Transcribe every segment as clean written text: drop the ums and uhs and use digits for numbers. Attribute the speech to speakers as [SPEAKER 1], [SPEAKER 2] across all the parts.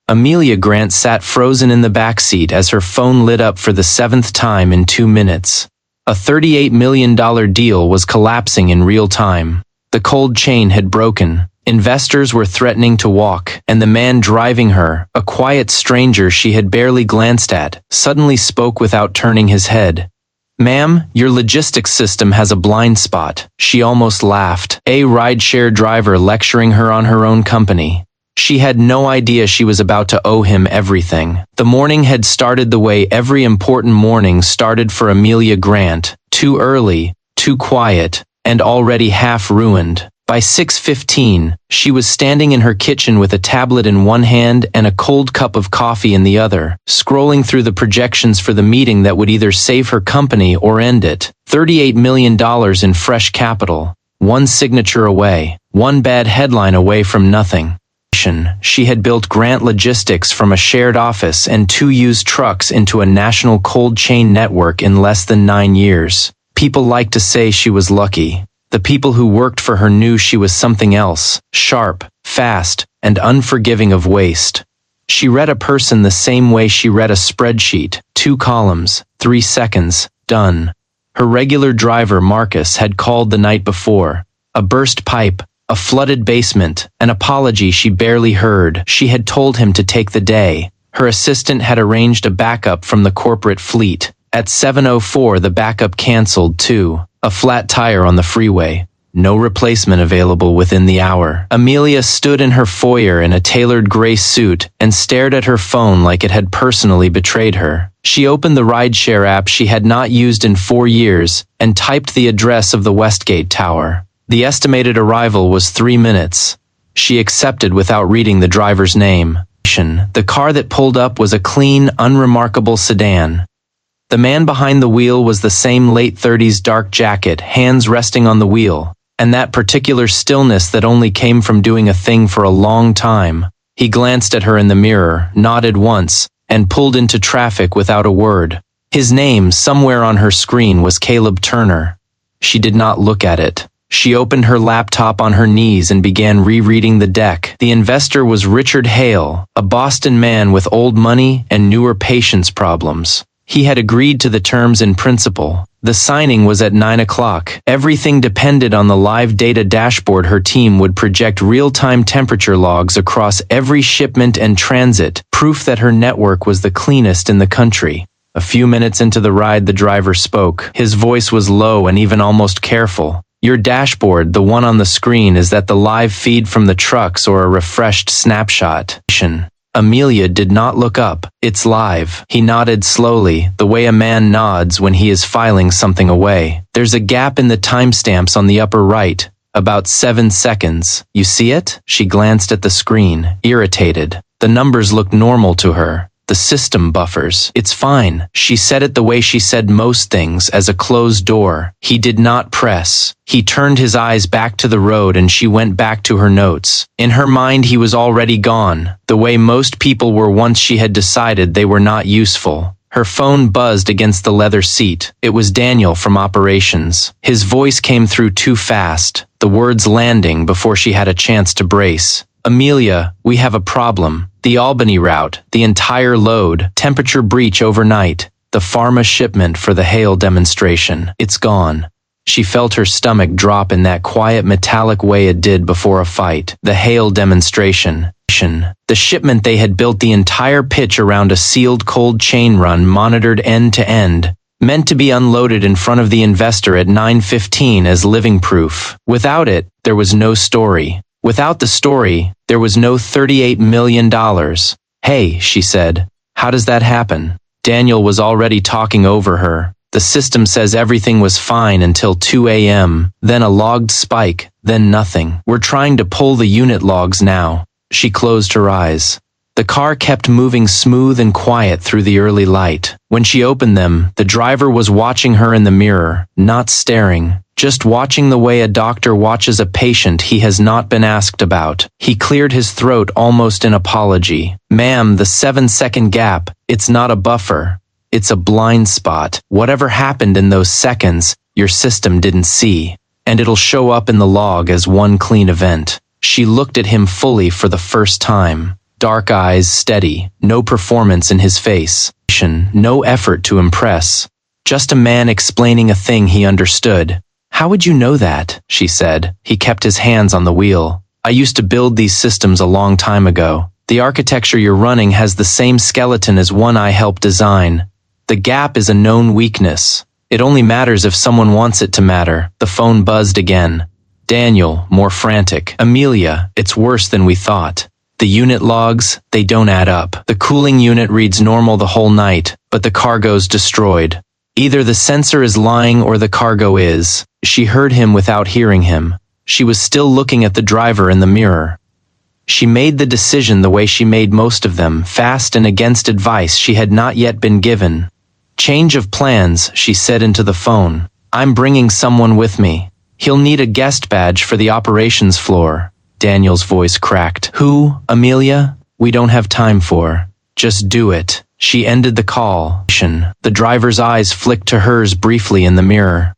[SPEAKER 1] Amelia Grant sat frozen in the backseat as her phone lit up for the 7th time in 2 minutes. A $38 million deal was collapsing in real time. The cold chain had broken. Investors were threatening to walk, and the man driving her, a quiet stranger she had barely glanced at, suddenly spoke without turning his head. "Ma'am, your logistics system has a blind spot." She almost laughed. A rideshare driver lecturing her on her own company. She had no idea she was about to owe him everything. The morning had started the way every important morning started for Amelia Grant, too early, too quiet, and already half ruined. By 6:15, she was standing in her kitchen with a tablet in one hand and a cold cup of coffee in the other, scrolling through the projections for the meeting that would either save her company or end it. $38 million in fresh capital. One signature away. One bad headline away from nothing. She had built Grant Logistics from a shared office and 2 used trucks into a national cold chain network in less than 9 years. People liked to say she was lucky. The people who worked for her knew she was something else, sharp, fast, and unforgiving of waste. She read a person the same way she read a spreadsheet, 2 columns, 3 seconds, done. Her regular driver, Marcus, had called the night before. A burst pipe, a flooded basement, an apology she barely heard. She had told him to take the day. Her assistant had arranged a backup from the corporate fleet. At 7:04 the backup canceled too. A flat tire on the freeway. No replacement available within the hour. Amelia stood in her foyer in a tailored gray suit and stared at her phone like it had personally betrayed her. She opened the rideshare app she had not used in 4 years and typed the address of the Westgate Tower. The estimated arrival was 3 minutes. She accepted without reading the driver's name. The car that pulled up was a clean, unremarkable sedan. The man behind the wheel was the same late 30s dark jacket, hands resting on the wheel, and that particular stillness that only came from doing a thing for a long time. He glanced at her in the mirror, nodded once, and pulled into traffic without a word. His name, somewhere on her screen, was Caleb Turner. She did not look at it. She opened her laptop on her knees and began rereading the deck. The investor was Richard Hale, a Boston man with old money and newer patience problems. He had agreed to the terms in principle. The signing was at 9 o'clock. Everything depended on the live data dashboard. Her team would project real-time temperature logs across every shipment and transit, proof that her network was the cleanest in the country. A few minutes into the ride, the driver spoke. His voice was low and even almost careful. "Your dashboard, the one on the screen, is that the live feed from the trucks or a refreshed snapshot?" Amelia did not look up. "It's live." He nodded slowly, the way a man nods when he is filing something away. "There's a gap in the timestamps on the upper right, about 7 seconds. You see it?" She glanced at the screen, irritated. The numbers looked normal to her. The system buffers. "It's fine." She said it the way she said most things, as a closed door. He did not press. He turned his eyes back to the road and she went back to her notes. In her mind he was already gone, the way most people were once she had decided they were not useful. Her phone buzzed against the leather seat. It was Daniel from operations. His voice came through too fast, the words landing before she had a chance to brace. "Amelia, we have a problem. The Albany route, the entire load, temperature breach overnight. The pharma shipment for the Hale demonstration. It's gone." She felt her stomach drop in that quiet metallic way it did before a fight. The Hale demonstration. The shipment they had built the entire pitch around a sealed cold chain run monitored end to end, meant to be unloaded in front of the investor at 9:15 as living proof. Without it, there was no story. Without the story, there was no $38 million. "Hey," she said, "how does that happen?" Daniel was already talking over her. "The system says everything was fine until 2 a.m., then a logged spike, then nothing. We're trying to pull the unit logs now." She closed her eyes. The car kept moving smooth and quiet through the early light. When she opened them, the driver was watching her in the mirror, not staring, just watching the way a doctor watches a patient he has not been asked about. He cleared his throat almost in apology. "Ma'am, the 7-second gap, it's not a buffer. It's a blind spot. Whatever happened in those seconds, your system didn't see, and it'll show up in the log as one clean event." She looked at him fully for the first time. dark eyes steady, no performance in his face, no effort to impress. Just a man explaining a thing he understood. How would you know that? She said. He kept his hands on the wheel. I used to build these systems a long time ago. The architecture you're running has the same skeleton as one I helped design. The gap is a known weakness. It only matters if someone wants it to matter. The phone buzzed again. Daniel, more frantic. Amelia, it's worse than we thought. The unit logs, they don't add up. The cooling unit reads normal the whole night, but the cargo's destroyed. Either the sensor is lying or the cargo is. She heard him without hearing him. She was still looking at the driver in the mirror. She made the decision the way she made most of them, fast and against advice she had not yet been given. Change of plans, she said into the phone. I'm bringing someone with me. He'll need a guest badge for the operations floor. Daniel's voice cracked. Who, Amelia? We don't have time for. Just do it. She ended the call. The driver's eyes flicked to hers briefly in the mirror.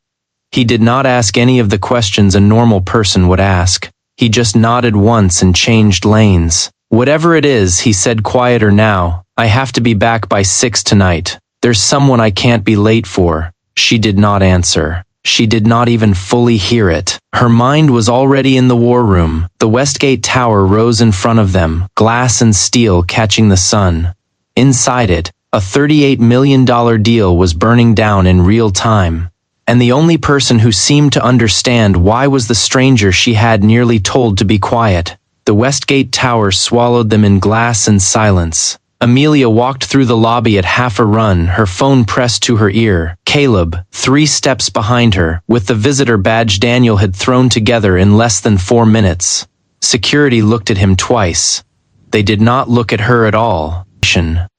[SPEAKER 1] He did not ask any of the questions a normal person would ask. He just nodded once and changed lanes. Whatever it is, he said quieter now. I have to be back by 6 tonight. There's someone I can't be late for. She did not answer. She did not even fully hear it. Her mind was already in the war room. The Westgate Tower rose in front of them, glass and steel catching the sun. Inside it, a $38 million deal was burning down in real time. And the only person who seemed to understand why was the stranger she had nearly told to be quiet. The Westgate Tower swallowed them in glass and silence. Amelia walked through the lobby at half a run, her phone pressed to her ear. Caleb, 3 steps behind her, with the visitor badge Daniel had thrown together in less than 4 minutes. Security looked at him twice. They did not look at her at all.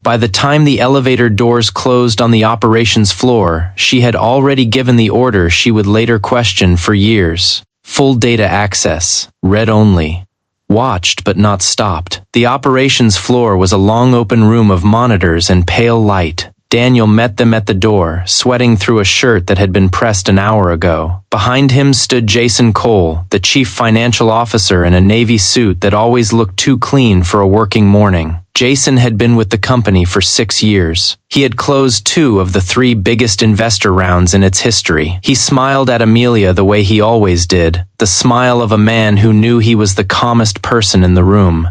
[SPEAKER 1] By the time the elevator doors closed on the operations floor, she had already given the order she would later question for years. Full data access, read only. Watched but not stopped. The operations floor was a long open room of monitors and pale light. Daniel met them at the door, sweating through a shirt that had been pressed an hour ago. Behind him stood Jason Cole, the chief financial officer in a navy suit that always looked too clean for a working morning. Jason had been with the company for 6 years. He had closed 2 of the 3 biggest investor rounds in its history. He smiled at Amelia the way he always did, the smile of a man who knew he was the calmest person in the room.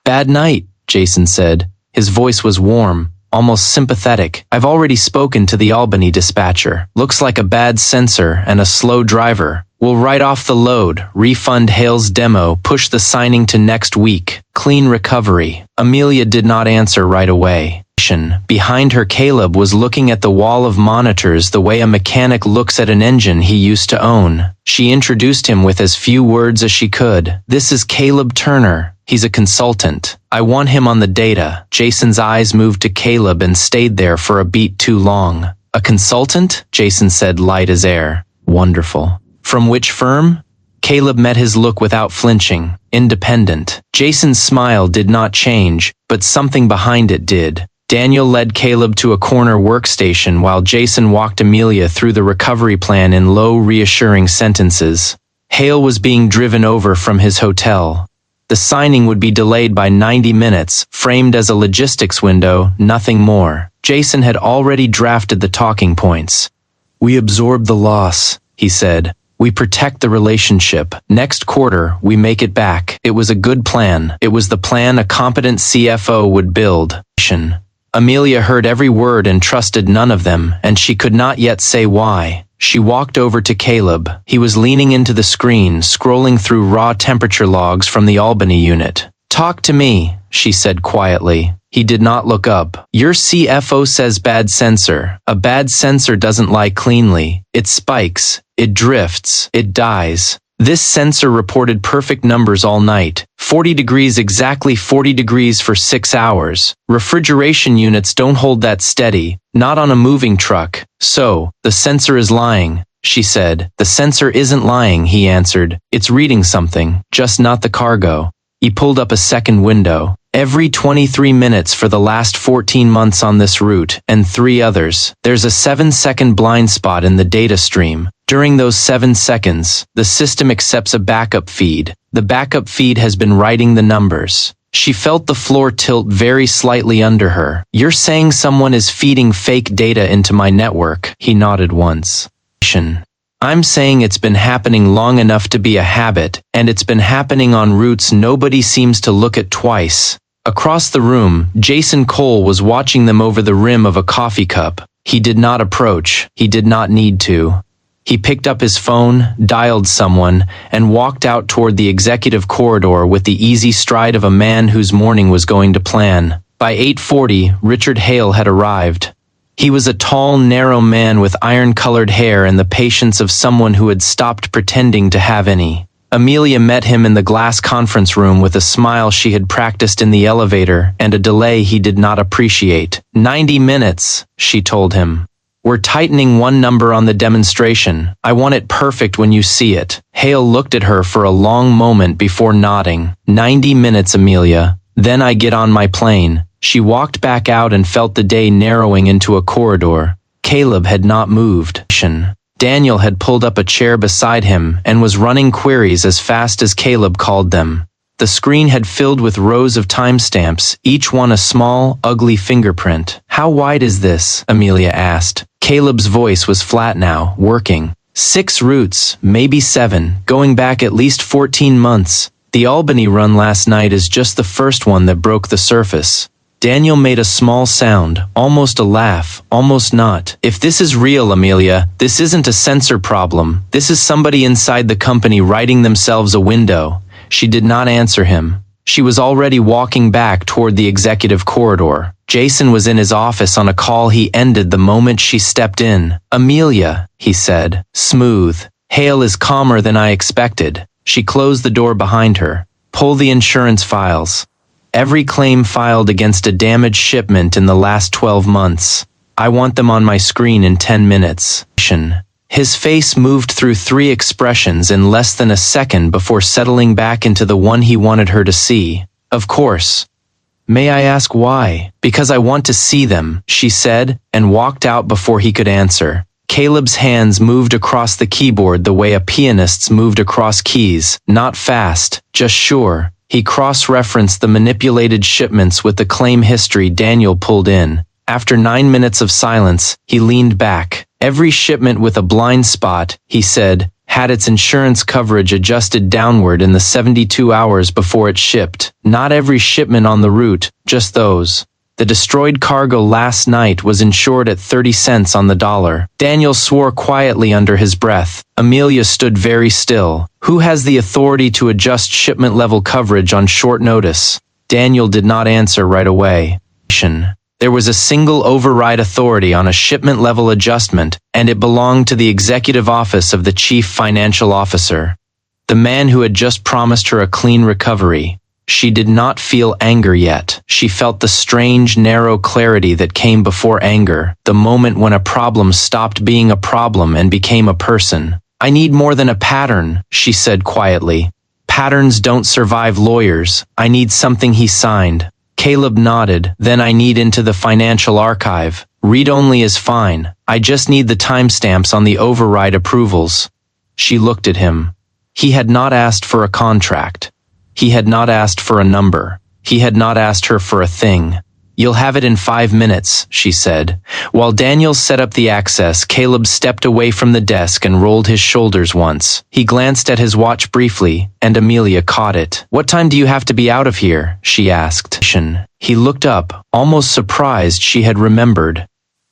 [SPEAKER 1] Bad night, Jason said. His voice was warm, almost sympathetic. I've already spoken to the Albany dispatcher. Looks like a bad sensor and a slow driver. We'll write off the load, refund Hale's demo, push the signing to next week. Clean recovery. Amelia did not answer right away. Behind her, Caleb was looking at the wall of monitors the way a mechanic looks at an engine he used to own. She introduced him with as few words as she could. This is Caleb Turner. He's a consultant. I want him on the data. Jason's eyes moved to Caleb and stayed there for a beat too long. A consultant? Jason said, light as air. Wonderful. From which firm? Caleb met his look without flinching. Independent. Jason's smile did not change, but something behind it did. Daniel led Caleb to a corner workstation while Jason walked Amelia through the recovery plan in low, reassuring sentences. Hale was being driven over from his hotel. The signing would be delayed by 90 minutes, framed as a logistics window, nothing more. Jason had already drafted the talking points. We absorb the loss, he said. We protect the relationship. Next quarter, we make it back. It was a good plan. It was the plan a competent CFO would build. Amelia heard every word and trusted none of them, and she could not yet say why. She walked over to Caleb. He was leaning into the screen, scrolling through raw temperature logs from the Albany unit. Talk to me, she said quietly. He did not look up. Your CFO says bad sensor. A bad sensor doesn't lie cleanly. It spikes. It drifts. It dies. This sensor reported perfect numbers all night. 40 degrees, exactly 40 degrees for 6 hours. Refrigeration units don't hold that steady, not on a moving truck. So, the sensor is lying, she said. The sensor isn't lying, he answered. It's reading something, just not the cargo. He pulled up a second window. Every 23 minutes for the last 14 months on this route, and 3 others, there's a 7-second blind spot in the data stream. During those 7 seconds, the system accepts a backup feed. The backup feed has been writing the numbers. She felt the floor tilt very slightly under her. You're saying someone is feeding fake data into my network? He nodded once. I'm saying it's been happening long enough to be a habit, and it's been happening on routes nobody seems to look at twice. Across the room, Jason Cole was watching them over the rim of a coffee cup. He did not approach. He did not need to. He picked up his phone, dialed someone, and walked out toward the executive corridor with the easy stride of a man whose morning was going to plan. By 8:40, Richard Hale had arrived. He was a tall, narrow man with iron-colored hair and the patience of someone who had stopped pretending to have any. Amelia met him in the glass conference room with a smile she had practiced in the elevator and a delay he did not appreciate. 90 minutes, she told him. We're tightening one number on the demonstration. I want it perfect when you see it. Hale looked at her for a long moment before nodding. 90 minutes, Amelia. Then I get on my plane. She walked back out and felt the day narrowing into a corridor. Caleb had not moved. Daniel had pulled up a chair beside him and was running queries as fast as Caleb called them. The screen had filled with rows of timestamps, each one a small, ugly fingerprint. How wide is this? Amelia asked. Caleb's voice was flat now, working. 6 routes, maybe 7, going back at least 14 months. The Albany run last night is just the first one that broke the surface. Daniel made a small sound, almost a laugh, almost not. If this is real, Amelia, this isn't a censor problem. This is somebody inside the company writing themselves a window. She did not answer him. She was already walking back toward the executive corridor. Jason was in his office on a call he ended the moment she stepped in. Amelia, he said, smooth. Hale is calmer than I expected. She closed the door behind her. Pull the insurance files. Every claim filed against a damaged shipment in the last 12 months. I want them on my screen in 10 minutes. His face moved through 3 expressions in less than a second before settling back into the one he wanted her to see. Of course. May I ask why? Because I want to see them, she said, and walked out before he could answer. Caleb's hands moved across the keyboard the way a pianist's moved across keys, not fast, just sure. He cross-referenced the manipulated shipments with the claim history Daniel pulled in. After 9 minutes of silence, he leaned back. Every shipment with a blind spot, he said, had its insurance coverage adjusted downward in the 72 hours before it shipped. Not every shipment on the route, just those. The destroyed cargo last night was insured at 30 cents on the dollar. Daniel swore quietly under his breath. Amelia stood very still. Who has the authority to adjust shipment-level coverage on short notice? Daniel did not answer right away. There was a single override authority on a shipment-level adjustment, and it belonged to the executive office of the chief financial officer. The man who had just promised her a clean recovery. She did not feel anger yet. She felt the strange, narrow clarity that came before anger, the moment when a problem stopped being a problem and became a person. I need more than a pattern, she said quietly. Patterns don't survive lawyers. I need something he signed. Caleb nodded. Then I need into the financial archive. Read-only is fine. I just need the timestamps on the override approvals. She looked at him. He had not asked for a contract. He had not asked for a number. He had not asked her for a thing. You'll have it in 5 minutes, she said. While Daniel set up the access, Caleb stepped away from the desk and rolled his shoulders once. He glanced at his watch briefly, and Amelia caught it. What time do you have to be out of here? She asked. He looked up, almost surprised she had remembered.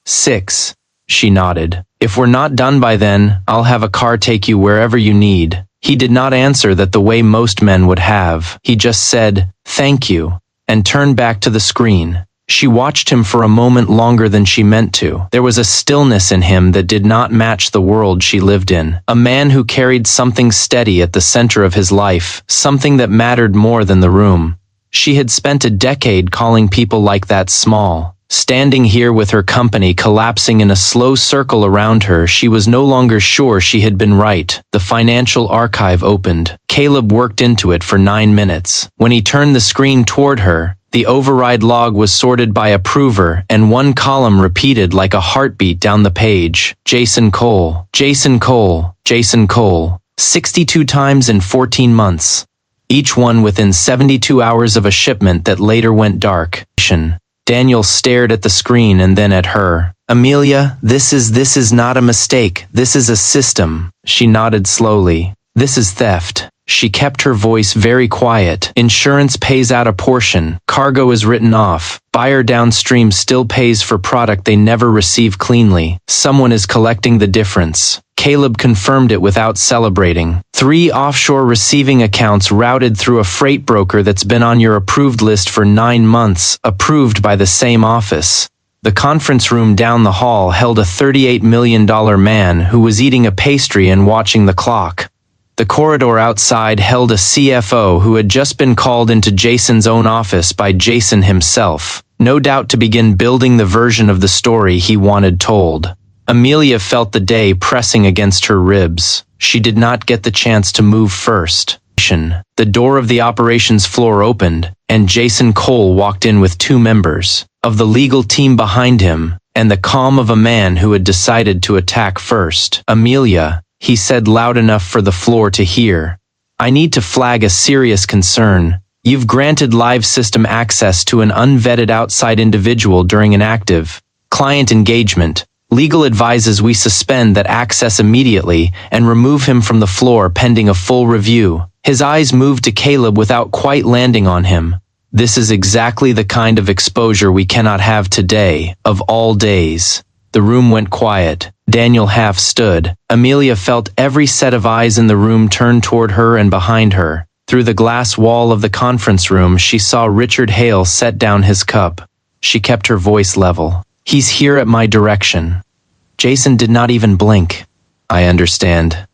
[SPEAKER 1] 6. She nodded. If we're not done by then, I'll have a car take you wherever you need. He did not answer that the way most men would have. He just said, thank you, and turned back to the screen. She watched him for a moment longer than she meant to. There was a stillness in him that did not match the world she lived in. A man who carried something steady at the center of his life, something that mattered more than the room. She had spent a decade calling people like that small. Standing here with her company collapsing in a slow circle around her, she was no longer sure she had been right. The financial archive opened. Caleb worked into it for 9 minutes. When he turned the screen toward her, the override log was sorted by approver, and one column repeated like a heartbeat down the page. Jason Cole, Jason Cole, Jason Cole. 62 times in 14 months. each one within 72 hours of a shipment that later went dark. Daniel stared at the screen and then at her. Amelia, this is not a mistake. This is a system. She nodded slowly. This is theft. She kept her voice very quiet. Insurance pays out a portion. Cargo is written off. Buyer downstream still pays for product they never receive cleanly. Someone is collecting the difference. Caleb confirmed it without celebrating. 3 offshore receiving accounts routed through a freight broker that's been on your approved list for 9 months, approved by the same office. The conference room down the hall held a $38 million man who was eating a pastry and watching the clock. The corridor outside held a CFO who had just been called into Jason's own office by Jason himself, no doubt to begin building the version of the story he wanted told. Amelia felt the day pressing against her ribs. She did not get the chance to move first. The door of the operations floor opened, and Jason Cole walked in with 2 members of the legal team behind him, and the calm of a man who had decided to attack first. Amelia, he said loud enough for the floor to hear. I need to flag a serious concern. You've granted live system access to an unvetted outside individual during an active client engagement. Legal advises we suspend that access immediately and remove him from the floor pending a full review. His eyes moved to Caleb without quite landing on him. This is exactly the kind of exposure we cannot have today, of all days. The room went quiet. Daniel half stood. Amelia felt every set of eyes in the room turn toward her and behind her. Through the glass wall of the conference room, she saw Richard Hale set down his cup. She kept her voice level. He's here at my direction. Jason did not even blink. I understand.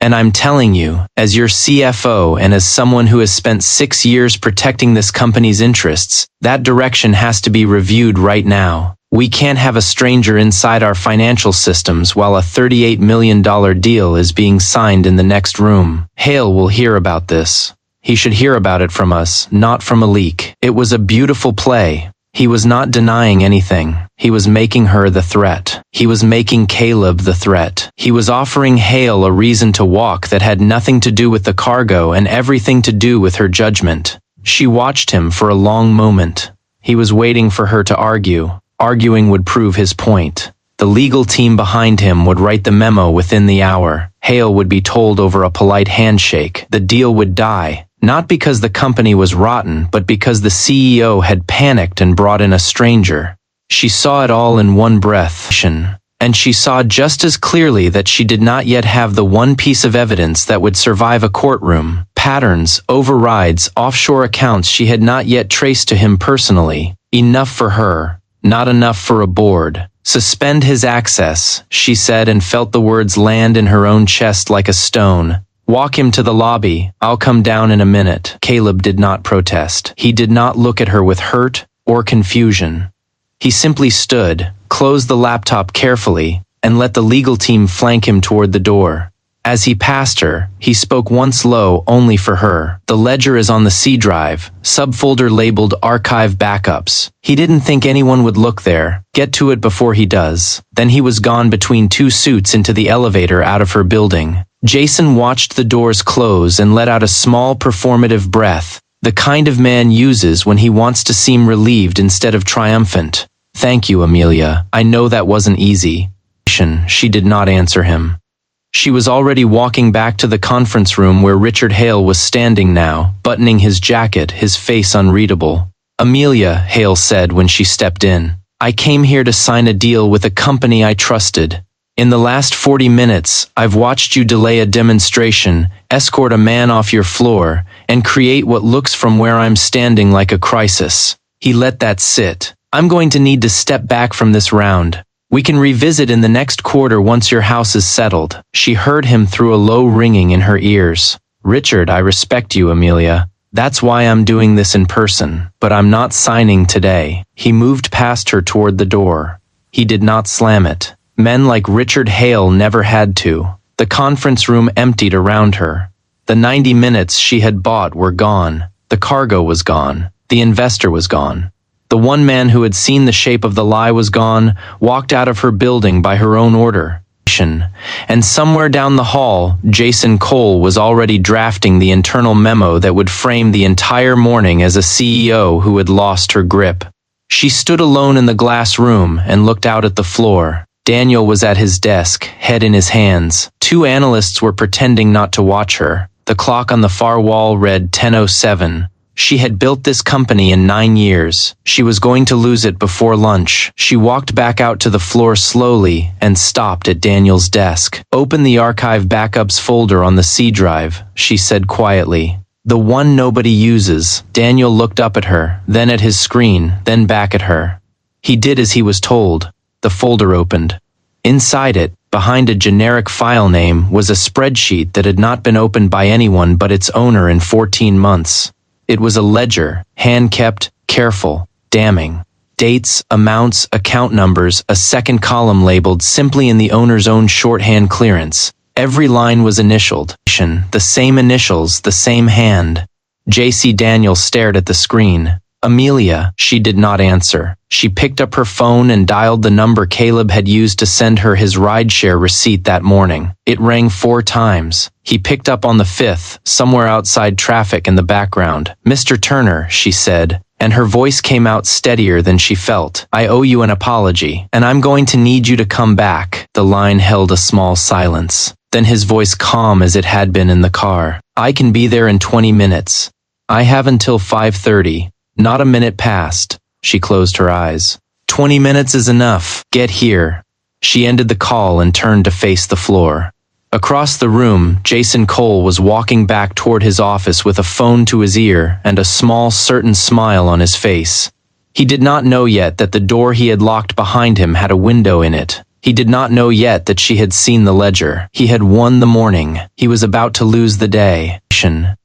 [SPEAKER 1] And I'm telling you, as your CFO and as someone who has spent 6 years protecting this company's interests, that direction has to be reviewed right now. We can't have a stranger inside our financial systems while a $38 million deal is being signed in the next room. Hale will hear about this. He should hear about it from us, not from a leak. It was a beautiful play. He was not denying anything. He was making her the threat. He was making Caleb the threat. He was offering Hale a reason to walk that had nothing to do with the cargo and everything to do with her judgment. She watched him for a long moment. He was waiting for her to argue. Arguing would prove his point. The legal team behind him would write the memo within the hour. Hale would be told over a polite handshake. The deal would die. Not because the company was rotten, but because the CEO had panicked and brought in a stranger. She saw it all in one breath, and she saw just as clearly that she did not yet have the one piece of evidence that would survive a courtroom. Patterns, overrides, offshore accounts she had not yet traced to him personally. Enough for her, not enough for a board. Suspend his access, she said, and felt the words land in her own chest like a stone. Walk him to the lobby. I'll come down in a minute. Caleb did not protest. He did not look at her with hurt or confusion. He simply stood, closed the laptop carefully, and let the legal team flank him toward the door. As he passed her, he spoke once low only for her. The ledger is on the C drive, subfolder labeled Archive Backups. He didn't think anyone would look there. Get to it before he does. Then he was gone between 2 suits into the elevator out of her building. Jason watched the doors close and let out a small performative breath, the kind of man uses when he wants to seem relieved instead of triumphant. Thank you, Amelia. I know that wasn't easy. She did not answer him. She was already walking back to the conference room where Richard Hale was standing now, buttoning his jacket, his face unreadable. Amelia, Hale said when she stepped in. I came here to sign a deal with a company I trusted. In the last 40 minutes, I've watched you delay a demonstration, escort a man off your floor, and create what looks from where I'm standing like a crisis. He let that sit. I'm going to need to step back from this round. We can revisit in the next quarter once your house is settled. She heard him through a low ringing in her ears. Richard, I respect you, Amelia. That's why I'm doing this in person. But I'm not signing today. He moved past her toward the door. He did not slam it. Men like Richard Hale never had to. The conference room emptied around her. The 90 minutes she had bought were gone. The cargo was gone. The investor was gone. The one man who had seen the shape of the lie was gone, walked out of her building by her own order. And somewhere down the hall, Jason Cole was already drafting the internal memo that would frame the entire morning as a CEO who had lost her grip. She stood alone in the glass room and looked out at the floor. Daniel was at his desk, head in his hands. Two analysts were pretending not to watch her. The clock on the far wall read 10:07. She had built this company in 9 years. She was going to lose it before lunch. She walked back out to the floor slowly and stopped at Daniel's desk. "Open the archive backups folder on the C drive," she said quietly. "The one nobody uses." Daniel looked up at her, then at his screen, then back at her. He did as he was told. The folder opened. Inside it, behind a generic file name, was a spreadsheet that had not been opened by anyone but its owner in 14 months. It was a ledger, hand-kept, careful, damning. Dates, amounts, account numbers, a second column labeled simply in the owner's own shorthand clearance. Every line was initialed. The same initials, the same hand. J.C. Daniel stared at the screen. "Amelia," she did not answer. She picked up her phone and dialed the number Caleb had used to send her his rideshare receipt that morning. It rang 4 times. He picked up on the 5th, somewhere outside traffic in the background. "Mr. Turner," she said, and her voice came out steadier than she felt. "I owe you an apology, and I'm going to need you to come back." The line held a small silence. Then his voice calm as it had been in the car. "I can be there in 20 minutes. I have until 5:30. Not a minute passed. She closed her eyes. 20 minutes is enough. Get here." She ended the call and turned to face the floor. Across the room, Jason Cole was walking back toward his office with a phone to his ear and a small, certain smile on his face. He did not know yet that the door he had locked behind him had a window in it. He did not know yet that she had seen the ledger. He had won the morning. He was about to lose the day.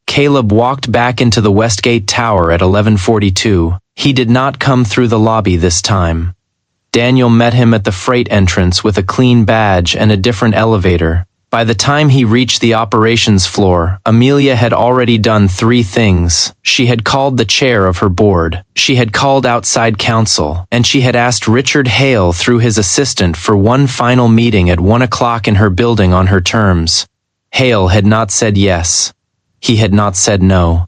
[SPEAKER 1] Caleb walked back into the Westgate Tower at 11:42. He did not come through the lobby this time. Daniel met him at the freight entrance with a clean badge and a different elevator. By the time he reached the operations floor, Amelia had already done 3 things. She had called the chair of her board. She had called outside counsel, and she had asked Richard Hale through his assistant for one final meeting at 1 o'clock in her building on her terms. Hale had not said yes. He had not said no.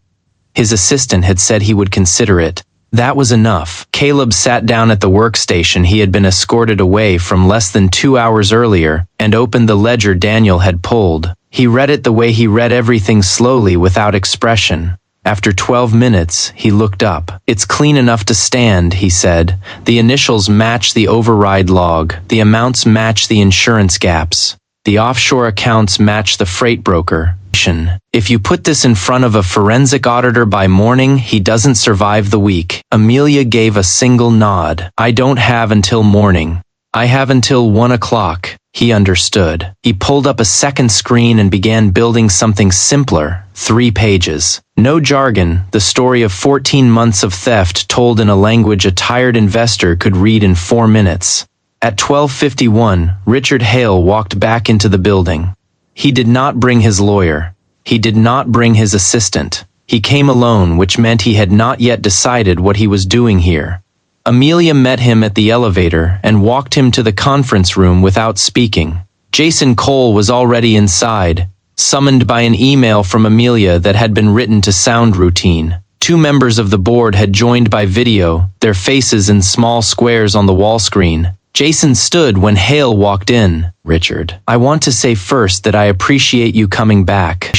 [SPEAKER 1] His assistant had said he would consider it. That was enough. Caleb sat down at the workstation he had been escorted away from less than 2 hours earlier and opened the ledger Daniel had pulled. He read it the way he read everything, slowly, without expression. After 12 minutes, he looked up. "It's clean enough to stand," he said. "The initials match the override log. The amounts match the insurance gaps. The offshore accounts match the freight broker. If you put this in front of a forensic auditor by morning, he doesn't survive the week." Amelia gave a single nod. "I don't have until morning. I have until 1 o'clock. He understood. He pulled up a second screen and began building something simpler. 3 pages. No jargon, the story of 14 months of theft told in a language a tired investor could read in 4 minutes. At 12:51, Richard Hale walked back into the building. He did not bring his lawyer. He did not bring his assistant. He came alone, which meant he had not yet decided what he was doing here. Amelia met him at the elevator and walked him to the conference room without speaking. Jason Cole was already inside, summoned by an email from Amelia that had been written to sound routine. 2 members of the board had joined by video, their faces in small squares on the wall screen. Jason stood when Hale walked in. "Richard, I want to say first that I appreciate you coming back.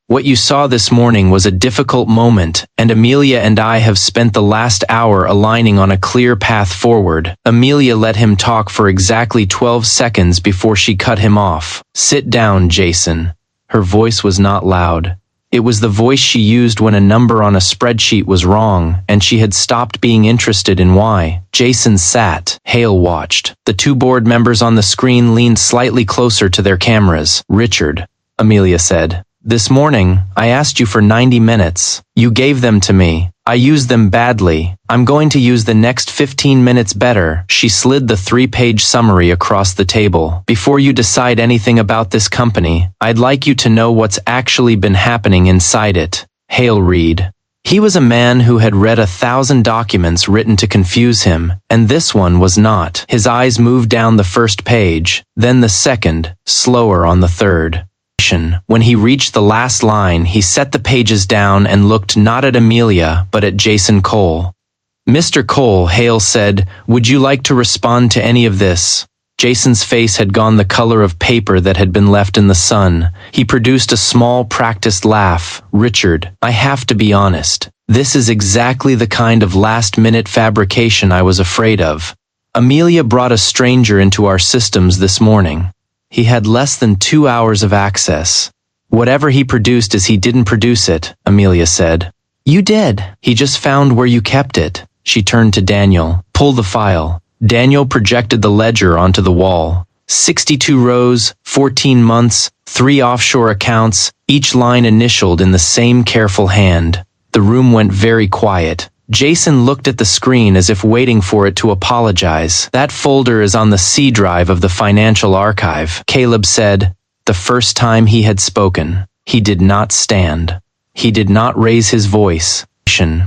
[SPEAKER 1] What you saw this morning was a difficult moment, and Amelia and I have spent the last hour aligning on a clear path forward." Amelia let him talk for exactly 12 seconds before she cut him off. "Sit down, Jason." Her voice was not loud. It was the voice she used when a number on a spreadsheet was wrong, and she had stopped being interested in why. Jason sat. Hale watched. The 2 board members on the screen leaned slightly closer to their cameras. "Richard," Amelia said, "this morning, I asked you for 90 minutes. You gave them to me. I used them badly. I'm going to use the next 15 minutes better." She slid the 3-page summary across the table. "Before you decide anything about this company, I'd like you to know what's actually been happening inside it." Hale read. He was a man who had read 1,000 documents written to confuse him, and this one was not. His eyes moved down the first page, then the second, slower on the third. When he reached the last line, he set the pages down and looked not at Amelia, but at Jason Cole. "Mr. Cole," Hale said, "would you like to respond to any of this?" Jason's face had gone the color of paper that had been left in the sun. He produced a small, practiced laugh. "Richard, I have to be honest. This is exactly the kind of last-minute fabrication I was afraid of. Amelia brought a stranger into our systems this morning. He had less than 2 hours of access. Whatever he produced is he didn't produce it," Amelia said. "You did. He just found where you kept it." She turned to Daniel. "Pull the file." Daniel projected the ledger onto the wall. 62 rows, 14 months, 3 offshore accounts, each line initialed in the same careful hand. The room went very quiet. Jason looked at the screen as if waiting for it to apologize. "That folder is on the C drive of the financial archive," Caleb said. The first time he had spoken, he did not stand. He did not raise his voice.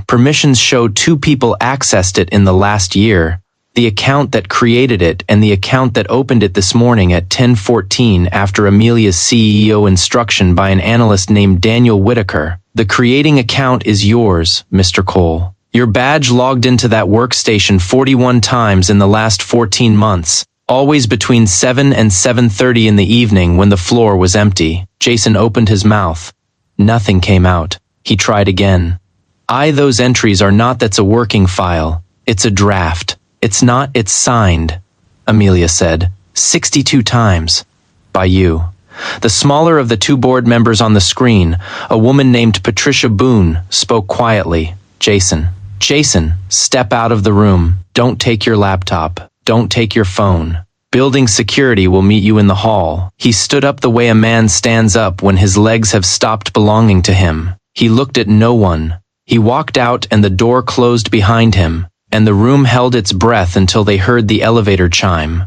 [SPEAKER 1] Permissions showed 2 people accessed it in the last year. The account that created it and the account that opened it this morning at 10:14 after Amelia's CEO instruction by an analyst named Daniel Whitaker. "The creating account is yours, Mr. Cole. Your badge logged into that workstation 41 times in the last 14 months, always between 7 and 7:30 in the evening when the floor was empty." Jason opened his mouth. Nothing came out. He tried again. Those entries are not. That's a working file. It's a draft. It's not. It's signed," Amelia said. 62 times. "By you." The smaller of the 2 board members on the screen, a woman named Patricia Boone, spoke quietly. Jason, step out of the room. Don't take your laptop. Don't take your phone. Building security will meet you in the hall." He stood up the way a man stands up when his legs have stopped belonging to him. He looked at no one. He walked out and the door closed behind him, and the room held its breath until they heard the elevator chime.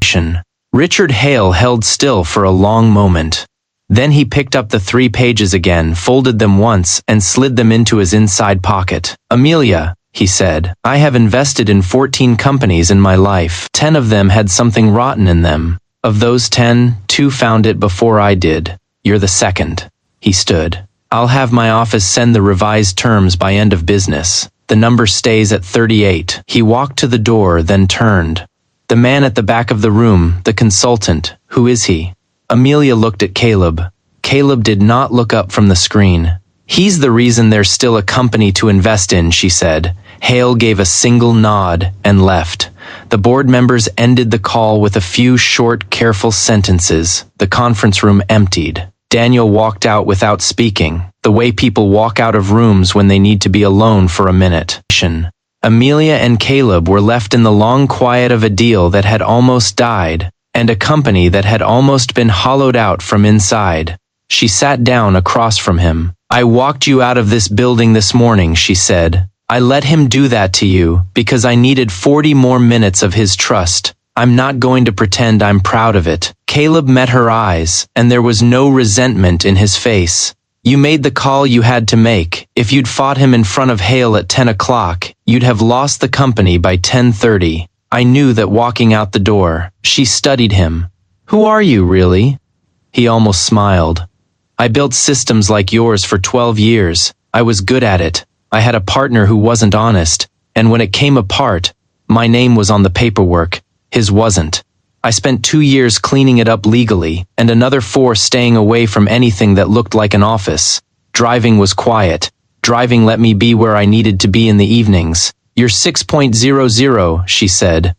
[SPEAKER 1] Richard Hale held still for a long moment. Then he picked up the 3 pages again, folded them once, and slid them into his inside pocket. "Amelia," he said, "I have invested in 14 companies in my life. 10 of them had something rotten in them. Of those 10, 2 found it before I did. You're the second." He stood. "I'll have my office send the revised terms by end of business. The number stays at 38. He walked to the door, then turned. "The man at the back of the room, the consultant, who is he?" Amelia looked at Caleb. Caleb did not look up from the screen. "He's the reason there's still a company to invest in," she said. Hale gave a single nod and left. The board members ended the call with a few short, careful sentences. The conference room emptied. Daniel walked out without speaking, the way people walk out of rooms when they need to be alone for a minute. Amelia and Caleb were left in the long quiet of a deal that had almost died, and a company that had almost been hollowed out from inside. She sat down across from him. "I walked you out of this building this morning," she said. "I let him do that to you because I needed 40 more minutes of his trust. I'm not going to pretend I'm proud of it." Caleb met her eyes, and there was no resentment in his face. "You made the call you had to make. If you'd fought him in front of Hale at 10 o'clock, you'd have lost the company by 10:30. I knew that walking out the door." She studied him. "Who are you, really?" He almost smiled. "I built systems like yours for 12 years. I was good at it. I had a partner who wasn't honest, and when it came apart, my name was on the paperwork. His wasn't. I spent 2 years cleaning it up legally, and another 4 staying away from anything that looked like an office. Driving was quiet. Driving let me be where I needed to be in the evenings. You're 6.00, she said.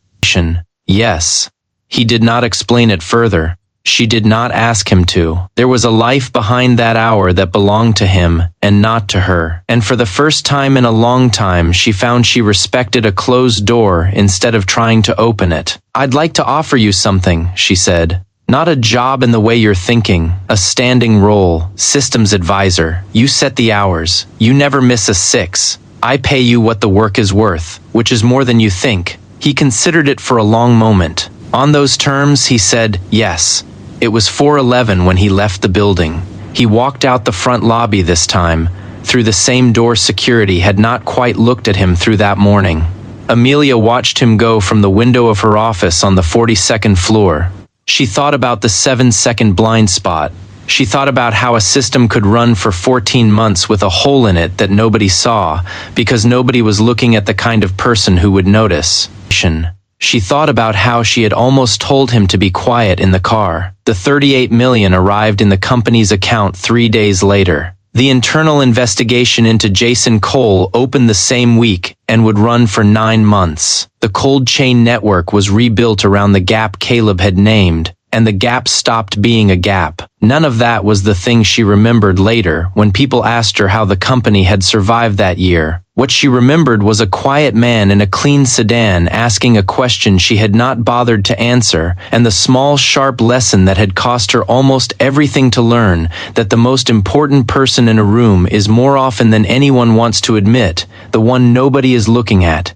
[SPEAKER 1] Yes. He did not explain it further. She did not ask him to. There was a life behind that hour that belonged to him and not to her. And for the first time in a long time, she found she respected a closed door instead of trying to open it. "I'd like to offer you something," she said. "Not a job in the way you're thinking. A standing role, systems advisor. You set the hours. You never miss a 6. I pay you what the work is worth, which is more than you think." He considered it for a long moment. On those terms, he said, yes. It was 4:11 when he left the building. He walked out the front lobby this time, through the same door security had not quite looked at him through that morning. Amelia watched him go from the window of her office on the 42nd floor. She thought about the 7-second blind spot. She thought about how a system could run for 14 months with a hole in it that nobody saw, because nobody was looking at the kind of person who would notice. She thought about how she had almost told him to be quiet in the car. The 38 million arrived in the company's account 3 days later. The internal investigation into Jason Cole opened the same week and would run for 9 months. The cold chain network was rebuilt around the gap Caleb had named, and the gap stopped being a gap. None of that was the thing she remembered later when people asked her how the company had survived that year. What she remembered was a quiet man in a clean sedan asking a question she had not bothered to answer, and the small, sharp lesson that had cost her almost everything to learn, that the most important person in a room is more often than anyone wants to admit, the one nobody is looking at.